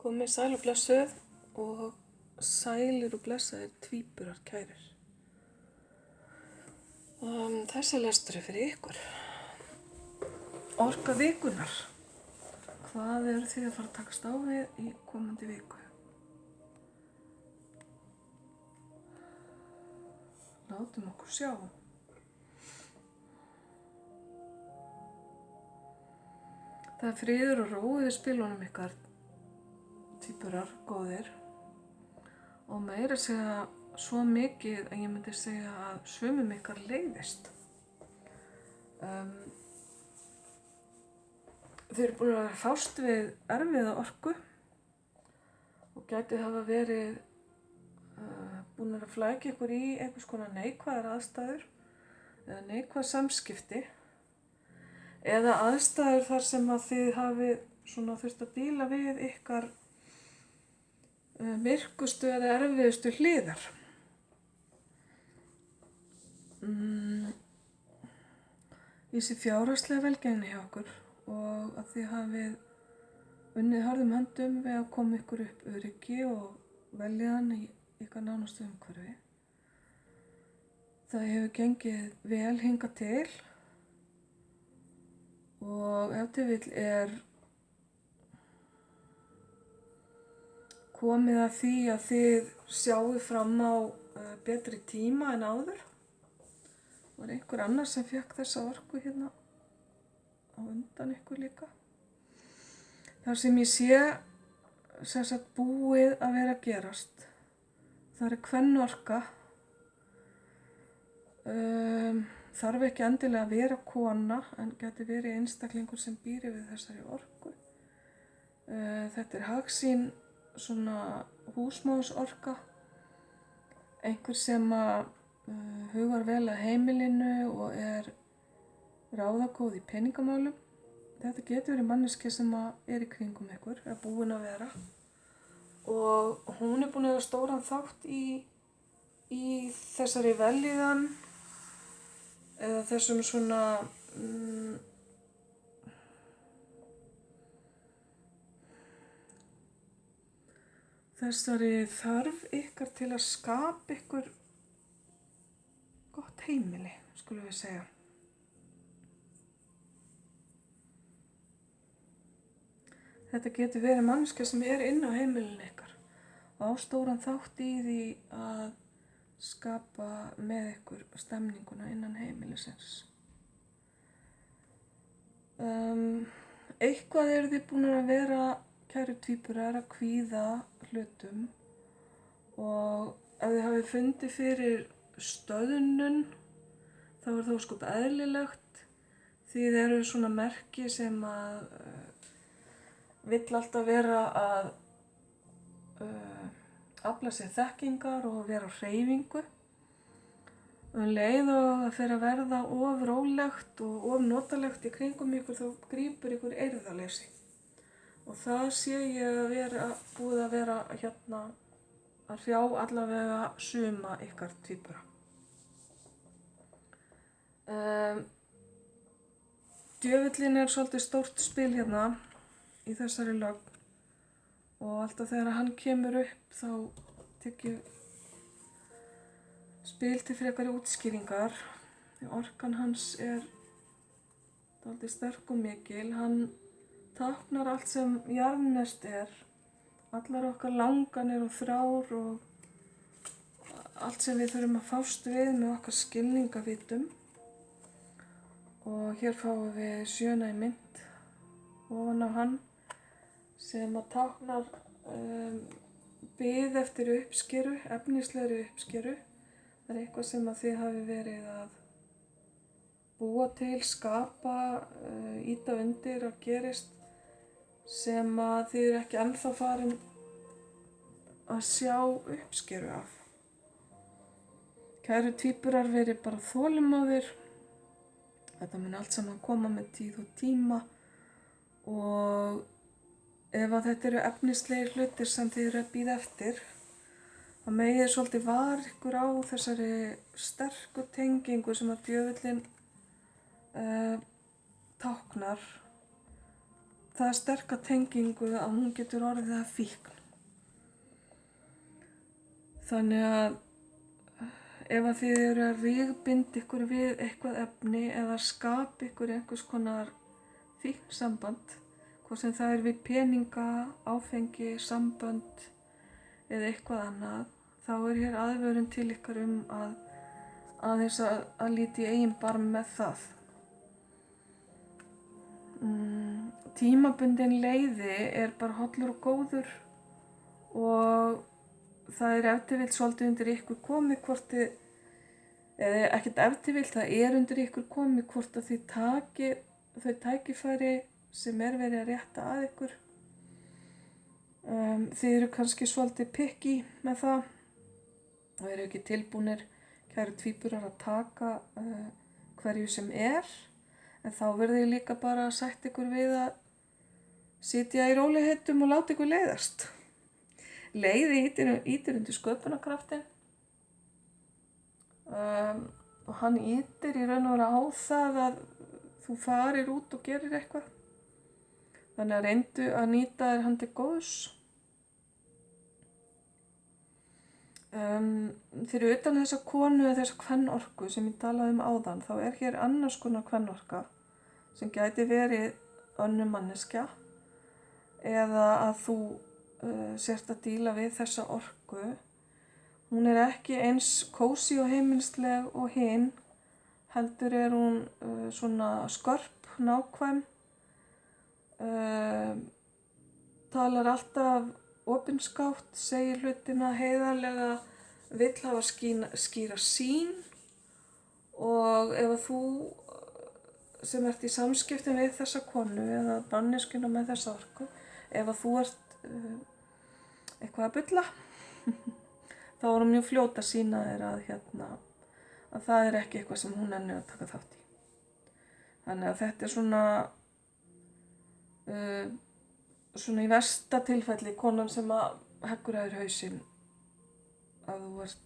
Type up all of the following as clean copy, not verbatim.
Komið sæl og blessuð og sælir og blessaðir tvíburar kærir. Þessi lestur er fyrir ykkur. Orka vikunar. Hvað eru þið að fara að takast á við í komandi viku? Látum okkur sjá. Það er friður og ró yfir spilunum ykkar, tvíburar, góðir. Og meira segja svo mikið að ég myndi segja að sumum ykkar leiðist. Þið eru búin að fást við erfiða orku og gæti hafa verið búin að flækja ykkur í einhvers konar neikvæðar aðstæður eða neikvæð samskipti eða aðstæður þar sem að þið hafið svona þurft að díla við ykkar myrkustu eða erfiðustu hliðar. Ég sé fjárhagslega velgengni hjá okkur og að þið hafið unnið harðum höndum við að koma ykkur upp öryggi og veljan í ykkar nánustu umhverfi. Það hefur gengið vel hingað til og ef til vill er komið að því að þið sjáu fram á betri tíma en áður. Var einhver annar sem fékk þessa orku hérna á undan ykkur líka. Þar sem ég sé sem sagt búið að vera að gerast. Það er kvennorka. Þarf ekki endilega að vera kona en geti verið einstaklingur sem býr yfir þessari orku. Þetta er hagsýn svona húsmóðursorka, einhver sem að hugar vel að heimilinu og er ráðagóð í peningamálum. Þetta getur verið manneskja sem að er í kringum ykkur, er búin að vera og hún er búin að vera stóran þátt í þessari vellíðan eða þessum svona þessari þörf ykkar til að skapa ykkur gott heimili, skulum við segja. Þetta getur verið manneskja sem er inn á heimilinu ykkar og á stóran þátt í því að skapa með ykkur stemninguna innan heimilisins. Eitthvað eru þið búin að vera, kæru tvíburar, að kvíða hlutum og ef þið hafið fundið fyrir stöðnun þá er það ósköp eðlilegt því þið eru svona merki sem að vill alltaf vera að afla sér þekkingar og vera á hreyfingu. Leið og það fer að verða of rólegt og of notalegt í kringum ykkur þá grípur ykkur eirðarleysi. Og það sé ég að vera búið að vera hérna að hrjá allavega suma ykkar tvíbura. Djöfullinn er svolítið stórt spil hérna í þessari lögn og alltaf þegar hann kemur upp þá tek ég spil til frekari útskýringar. Orkan hans er dálítið sterk og mikil. Hann táknar allt sem jarðneskt er, allar okkar langanir og þrár og allt sem við þurfum að fást við með okkar skilningavitum. Og hér fáum við sjöna í mynd ofan á hann sem að táknar bið eftir uppskeru, efnislegri uppskeru. Það er eitthvað sem að þið hafi verið að búa til, skapa, ýta undir að gerist sem að þið eru ekki ennþá farin að sjá uppskeru af. Kæru tvíburar, verið bara þolinmóðir. Þetta mun allt saman koma með tíð og tíma og ef að þetta eru efnislegir hlutir sem þið eru að bíða eftir þá megið svolítið var ykkur á þessari sterku tengingu sem að djöfullinn táknar. það sterka tengingu að hún getur orðið að fíkn. Þannig að ef að þið eru að rígbinda ykkur við eitthvað efni eða skapa ykkur einhvers konar fíknsamband, hvort sem það við peninga, áfengi, sambönd eða eitthvað annað, þá hér aðvörun til ykkar að aðeins að líta í eigin barm með það. Tímabundin leiði bara hollur og góður og það ef til vill svolítið undir ykkur komið hvort þið, eða ekkert ef til vill, það undir ykkur komið hvort að þið taki þau tækifæri sem verið að rétta að ykkur. Þið eru kannski svolítið picky með það og eru ekki tilbúnir, kæru tvíburar, að taka hverju sem en þá verðið líka bara að sætta ykkur við að sitja í rólegheitum og láta ykkur leiðast. Leiði ýtir undir sköpunarkraftin og hann ýtir í raun og veru á það að þú farir út og gerir eitthvað. Þannig að reyndu að nýta þér hann til góðs. Fyrir utan þessa konu eða þessa kvennorku sem ég talaði áðan, þá hér annars konar kvennorka sem gæti verið önnur manneskja eða að þú sért að díla við þessa orku. Hún ekki eins kósí og heimilisleg og hin, heldur hún svona skörp, nákvæm, talar alltaf opinskátt, segir hlutina heiðarlega, vill hafa skýra sýn og ef að þú sem ert í samskiptum við þessa konu eða manneskjuna með þessa orku, ef að þú ert eitthvað að bulla, þá hún mjög fljót að sýna þér að það ekki eitthvað sem hún að taka þátt í. Þannig að þetta svona í versta tilfelli konan sem að heggur að þér hausinn ef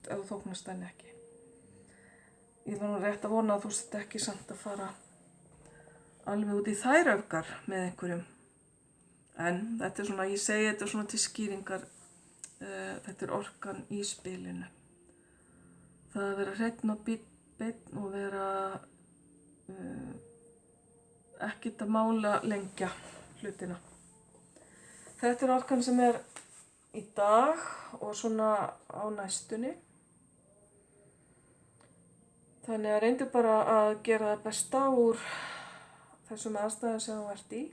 þú þóknast henni ekki. Ég var nú rétt að vona að þú sett ekki samt að fara alveg út í þær öfgar með einhverjum. En þetta svona, ég segi þetta svona til skýringar, þetta orkan í spilinu. Það að vera hreinn og beinn og vera ekkert að mála lengja hlutina. Þetta orkan sem í dag og svona á næstunni. Þannig að reyndu bara að gera það besta úr þessum aðstæðum sem þú ert í.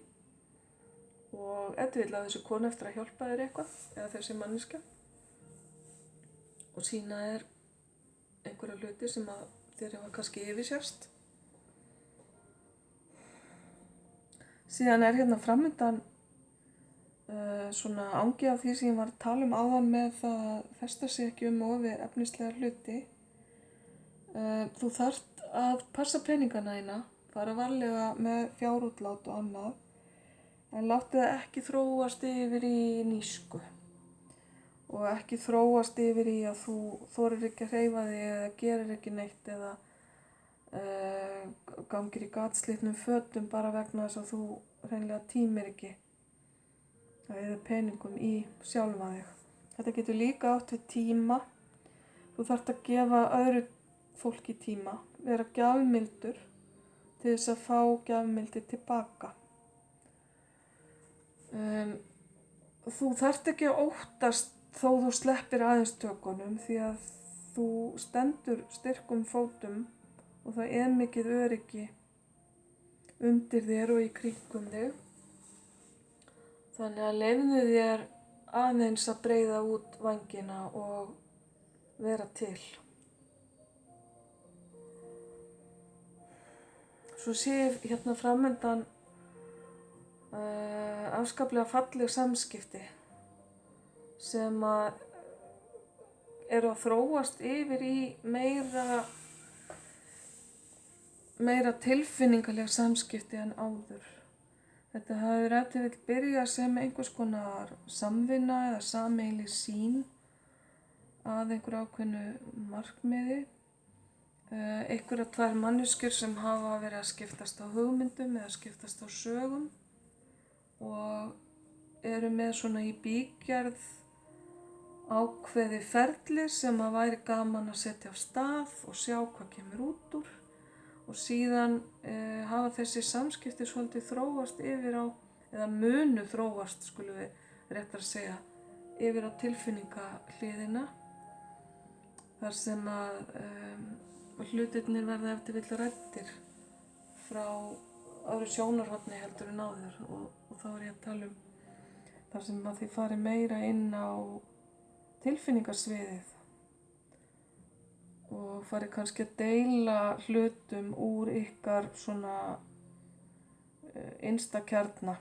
Og ef þú vill að þessi konu eftir að hjálpa þér eitthvað, eða þessi manneskja, og sýna þér einhverja hluti sem að þér hafa kannski yfirsést. Síðan hérna framundan svona angi af því sem ég var að tala áðan með það að festa sig ekki ofi efnislega hluti. Þú þarft að passa peningana þína, fara varlega með fjárútlát og annað, en láttu það ekki þróast yfir í nísku og ekki þróast yfir í að þú þorir ekki að hreyfa þig eða gerir ekki neitt eða gangir í gatslitnum fötum bara vegna þess að þú hreinlega tímir ekki að eyða peningum í sjálfa þig. Þetta getur líka átt við tíma. Þú þarft að gefa öðru fólki tíma, vera gjafmildur til þess að fá gjafmildi tilbaka. Þú þarft ekki að óttast þó þú sleppir aðeins tökunum því að þú stendur styrkum fótum og það mikið öryggi undir þér og í kringum þig. Þannig að leyfðu þér aðeins að breiða út vængina og vera til. Svo sé ég hérna framundan afskaplega falleg samskipti sem að eru að þróast yfir í meira tilfinningaleg samskipti en áður. Þetta hefur ef til vill byrjað sem einhvers konar samvinna eða sameiginleg sýn að einhverju ákveðnu markmiði. Einhverjar tvær manneskjur sem hafa verið að skiptast á hugmyndum eða skiptast á sögum og eru með svona í bígerð ákveði ferli sem að væri gaman að setja af stað og sjá hvað kemur út úr og síðan hafa þessi samskipti svolítið þróast yfir á, eða munu þróast skulum við réttar að segja, yfir á tilfinningahliðina þar sem að hlutirnir verða eftir vill ræddir frá öðru sjónarhorni heldur en áður og þá er ég að tala þar sem að þið fari meira inn á tilfinningasviðið og fari kannski að deila hlutum úr ykkar svona innsta kjarna.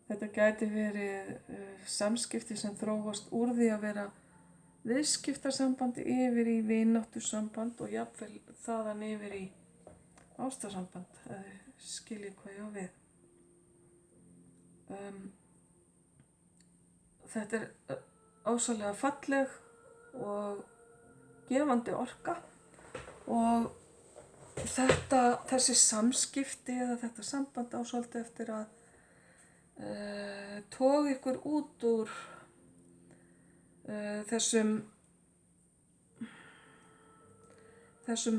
Þetta gæti verið samskipti sem þróast úr því að vera viðskiptasambandi yfir í vináttusamband og jafnvel þaðan yfir í ástarsamband, skiljið hvað ég á við. Þetta er ofsalega falleg og gefandi orka og þessi samskipti eða þetta samband á svolítið eftir að toga ykkur út úr þessum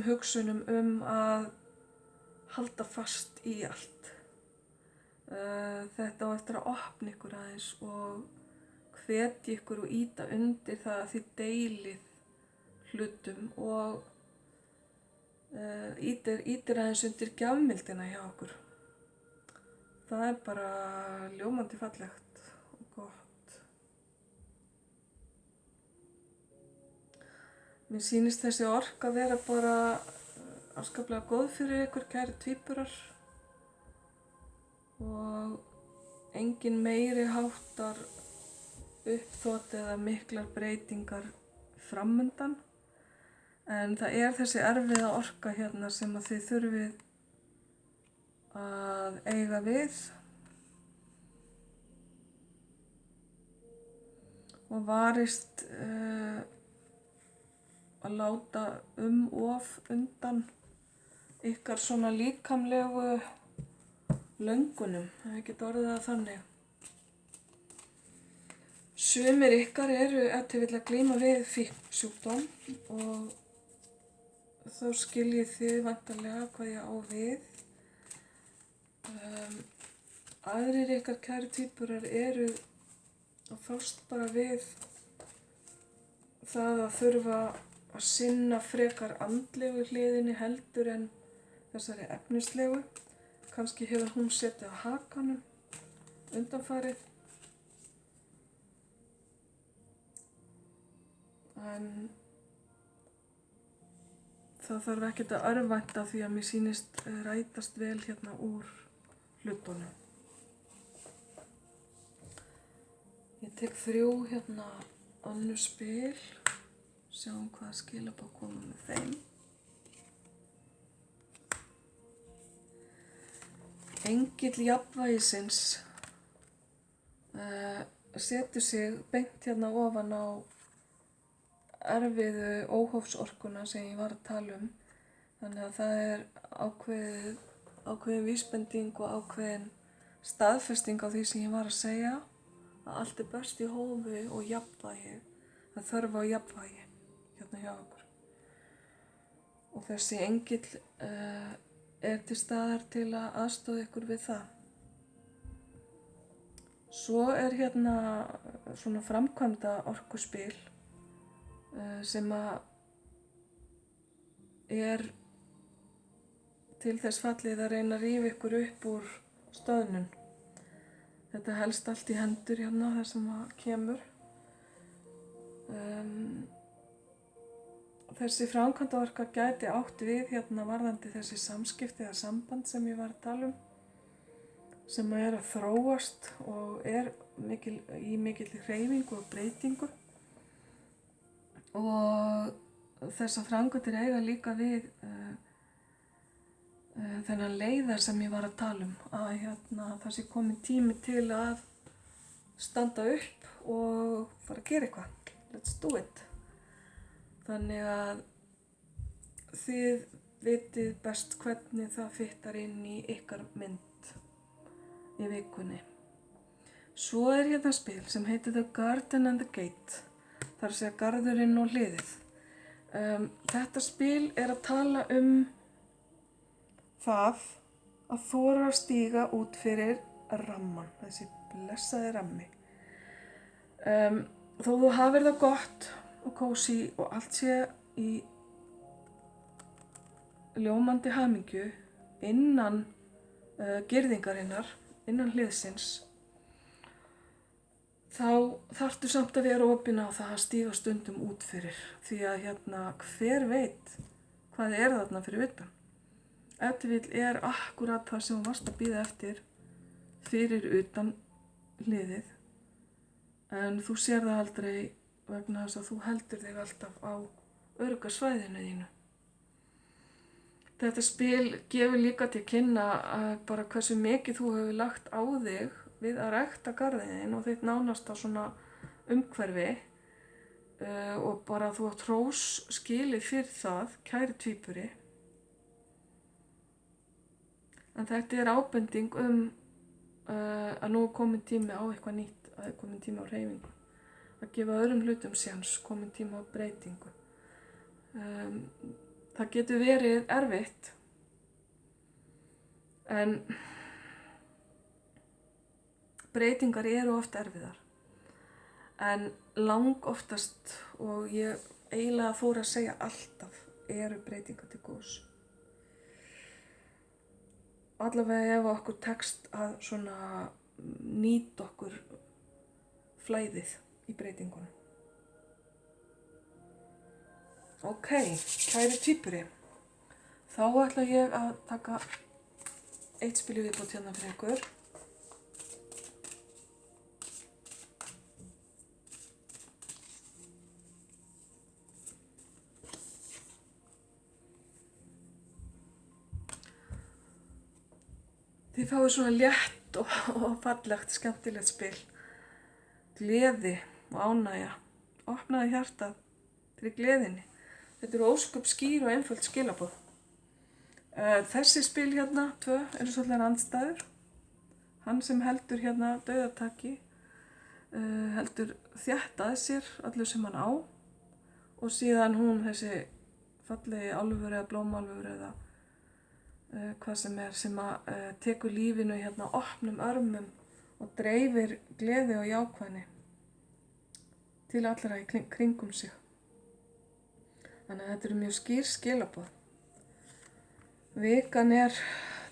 hugsunum að halda fast í allt. Þetta á eftir að opna ykkur aðeins og hvetja ykkur og ýta undir það að þið deilið hlutum og ýtir aðeins undir gjafmildina hjá okkur. Það er bara ljómandi fallegt og gott. Mér sýnist þessi orka vera bara afskaplega góð fyrir ykkur kæru tvíburar og engin meiri háttar uppþot eða miklar breytingar framundan. En það er þessi erfiða orka hérna sem að þið þurfið að eiga við og varist að láta of undan ykkar svona líkamlegu löngunum, það geta orðið það þannig. Sumir ykkar eru ef til vill að glíma við fíknisjúkdóm og þá skiljið þið væntanlega hvað ég á við. Aðrir ykkar kæru tvíburar eru að fást bara við það að þurfa að sinna frekar andlegu hliðinni heldur en þessari efnislegu. Kannski hefur hún setið á hakanum undanfarið. En það þarf ekkert að örvænta því að mér sýnist rætast vel hérna úr hlutunum. Ég tek 3 hérna önnur spil, sjáum hvaða skilaboð koma með þeim. Engill jafnvægisins setur sig beint hérna ofan á erfiðu óhófsorkuna sem ég var að tala Þannig að það er ákveðin vísbending og ákveðin staðfesting á því sem ég var að segja, að allt er best í hófi og jafnvægi, það þarf á jafnvægi hérna hjá okkur. Og þessi engill er til staðar til að aðstoða ykkur við það. Svo er hérna svona framkvæmda orkuspil sem að er til þess fallið að reyna að rífa ykkur upp úr stöðnun. Þetta helst allt í hendur hérna þar sem það kemur. Þessi framkvæmdaorka gæti átt við hérna varðandi þessi samskipti eða samband sem ég var að tala sem er að þróast og er í mikilli hreyfingu og breytingu. Og þessar framkvæmdir eiga líka við þennan leiðar sem ég var að tala að hérna, það sé kominn tími til að standa upp og fara að gera eitthvað. Let's do it. Þannig að þið vitið best hvernig það fittar inn í ykkar mynd. í vikunni. Svo hérna spil sem heitir The Garden and the Gate, þar að segja garðurinn og hliðið. Þetta spil að tala það að þora að stíga út fyrir ramman, þessi blessaði rammi. Þó þú hafir það gott og kósí og allt sé í ljómandi hamingju innan girðingarinnar, innan hliðsins, þá þarftu samt að vera opin á það að stíga stundum út fyrir. Því að hver veit hvað þarna fyrir utan. Ef til vill akkurat það sem þú varst að bíða eftir fyrir utan hliðið. En þú sér það aldrei vegna þess að þú heldur þig alltaf á örugga svæðinu þínu. Þetta spil gefur líka til kynna bara hversu mikið þú hefur lagt á þig við að rækta garðinn og þitt nánasta svona umhverfi og bara þú átt hrós skilið fyrir það, kæri tvíburi. En þetta ábending að nú komin tími á eitthvað nýtt, að komin tími á hreyfingu. Að gefa öðrum hlutum séns, komin tími á breytingu. Það getur verið erfitt, en breytingar eru oft erfiðar. En langoftast, og ég eiginlega þori að segja alltaf, eru breytingar til góðs. Allavega ef okkur tekst að svona nýta okkur flæðið í breytingunum. Ok, kæri tvíburi, þá ætla ég að taka eitt spil í viðbót hérna fyrir ykkur. Þið fáið svona létt og fallegt, skemmtilegt spil. Gleði og ánægja. Opnaðu hjartað fyrir gleðinni. Þetta eru ósköp skýr og einföld skilaboð. Þessi spil hérna, 2, eru svolítið andstæður. Hann sem heldur hérna dauðataki, heldur þétt að sér allir sem hann á. Og síðan hún, þessi fallegi álfur eða blómálfur eða hvað sem tekur lífinu hérna opnum örmum og dreifir gleði og jákvæðni til allra í kringum sig. Þannig að þetta eru mjög skýr skilaboð. Vikan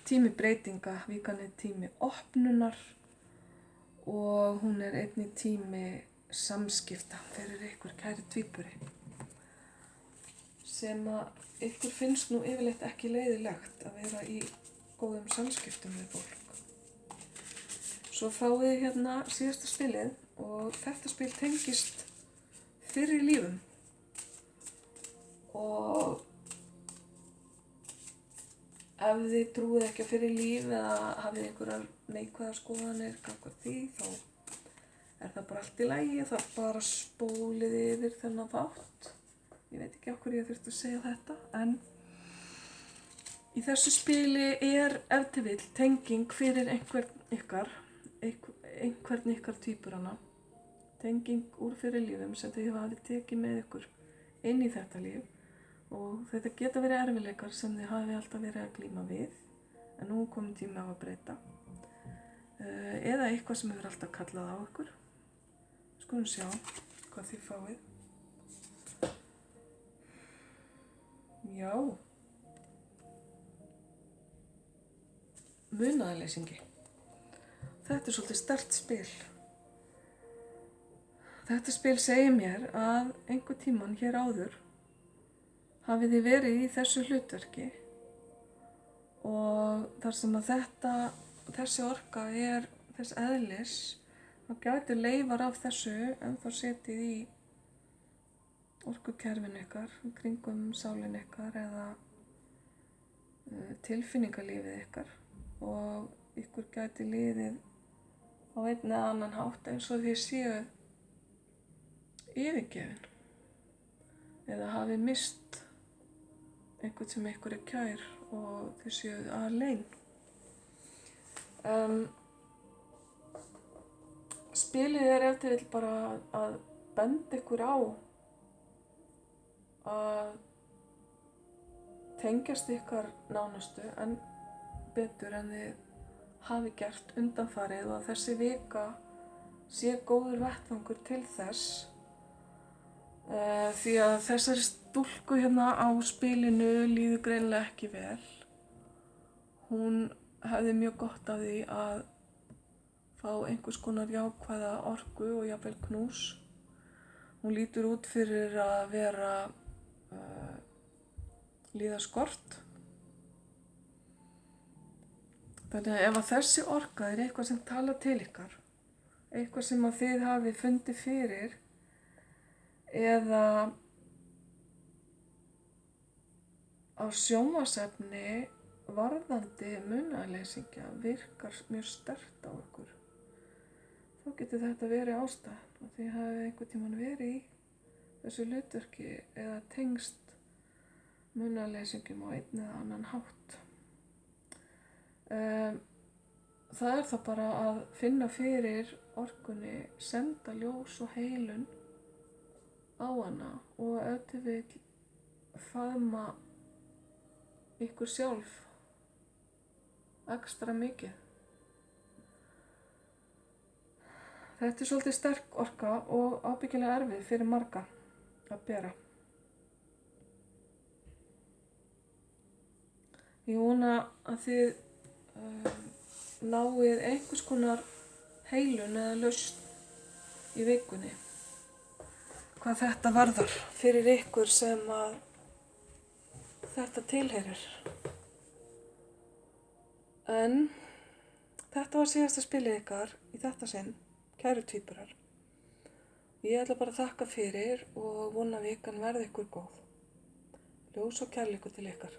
tími breytinga, vikan tími opnunar og hún einnig tími samskipta fyrir ykkur kæri tvíburi. Sem ykkur finnst nú yfirleitt ekki leiðilegt að vera í góðum samskiptum við fólk. Svo fáið þið hérna síðasta spilið og þetta spil tengist fyrri lífum. Og ef þið trúið ekki á fyrri líf eða hafið einhverjar neikvæðar skoðanir gagnvart því, þá það bara allt í lagi, þá bara spólið yfir þennan þátt. Ég veit ekki af hverju ég þurfti að segja þetta, en í þessu spili ef til vill tenging fyrir einhvern ykkar tvíburana. Tenging úr fyrir lífum sem þið hafið tekið með ykkur inn í þetta líf. Og þetta geta verið erfiðleikar sem þið hafið alltaf verið að glíma við, en nú komið tími á að breyta. Eða eitthvað sem hefur alltaf kallað á ykkur. Skulum sjá hvað þið fáið. Já. Munaðarleysingi. Þetta svolítið sterkt spil. Þetta spil segir mér að einhvern tímann hér áður hafið þið verið í þessu hlutverki og þar sem að þessi orka þess eðlis, þá gætu leifar af þessu ennþá setið í orkukerfinu ykkar, kringum sálinu ykkar eða tilfinningalífið ykkar og ykkur gæti liðið á einn eða annan hátt eins og þið séu yfirgefin eða hafið mist einhvern sem ykkur kær og þið séu alein. spilið ef til vill bara að benda ykkur á að tengjast ykkar nánustu en betur en þið hafi gert undanfarið og að þessi vika sé góður vettvangur til þess. Því að þessari stúlku hérna á spilinu líður greinilega ekki vel. Hún hefði mjög gott af því að fá einhvers konar jákvæða orku og jafnvel knús. Hún lítur út fyrir að vera líða skort. Þannig að ef að þessi orka er eitthvað sem talar til ykkar, eitthvað sem að þið hafi fundið fyrir eða á sjónvarpsefni varðandi munaðarleysingja virkar mjög sterkt á ykkur, þá getur þetta verið ástæðan og þið hafið einhvern tímann verið í þessu hlutverki eða tengst munaðarleysingjum á einn eða annan hátt. Það er þá bara að finna fyrir orkunni, senda ljós og heilun á hana og ef þið vil faðma ykkur sjálf ekstra mikið. Þetta er svolítið sterk orka og ábyggilega erfið fyrir marga að bera. Ég vona að þið náið einhvers konar heilun eða lausn í vikunni hvað þetta varðar fyrir ykkur sem að þetta tilheyrir. En þetta var síðasta spilið ykkar í þetta sinn, kæru tvíburar. Ég ætla bara að þakka fyrir og vona að vikan verði ykkur góð. Ljós og kærleikur til ykkar.